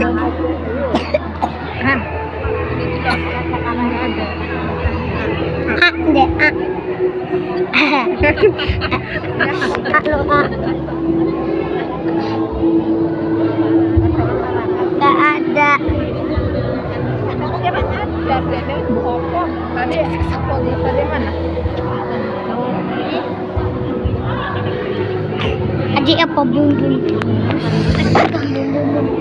Han. Hindi. Halo, Nggak ada. Tadi tadi mana? Aji apa bum bum? Bum bum bum.